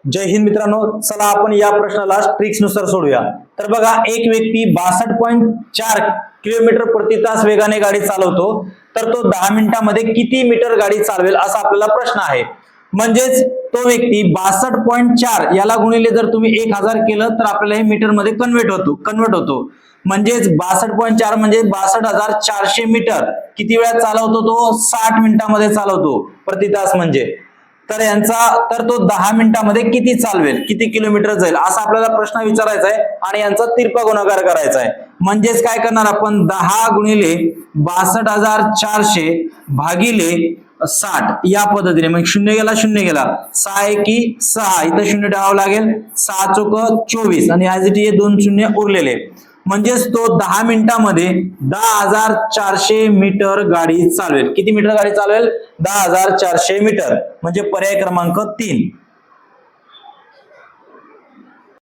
जय हिंद मित्रांनो, चला आपण या प्रश्नाला ट्रिक्स नुसार सोडूया। तर बघा, एक व्यक्ती 62.4 किलोमीटर प्रति तास वेगाने गाडी चालवतो, तर तो 10 मिनिटांमध्ये किती मीटर गाडी चालवेल असा आपल्याला प्रश्न आहे। म्हणजेच तो व्यक्ती 62.4 याला गुणिले जर तुम्ही 1000 केलं तर आपल्याला हे मीटर मध्ये कन्वर्ट होतो। म्हणजेच 62.4 म्हणजे 62,400 मीटर किती वेळात चालवतो तो? 60 मिनिटांमध्ये चालवतो प्रति तास म्हणजे। तर तो 10 मिनिटांमध्ये किती चालवेल, किती किलोमीटर जाईल असा आपल्याला प्रश्न विचारायचा आहे आणि यांचा तिरपा गुणाकार करायचा आहे। म्हणजेच काय करणार आपण, 10 गुणिले 62,400 भागिले 60 या पद्धतीने। मग शून्य गेला 6 एकी 6, इथं शून्य ठेवावं लागेल, 6 चोक 24 आणि ऍज इट इज 2 शून्य उरलेले। म्हणजेच तो 10 मिनिटांमध्ये 10,400 मीटर गाडी चालवेल। किती मीटर गाडी चालवेल? 10,400 मीटर, म्हणजे पर्याय क्रमांक 3।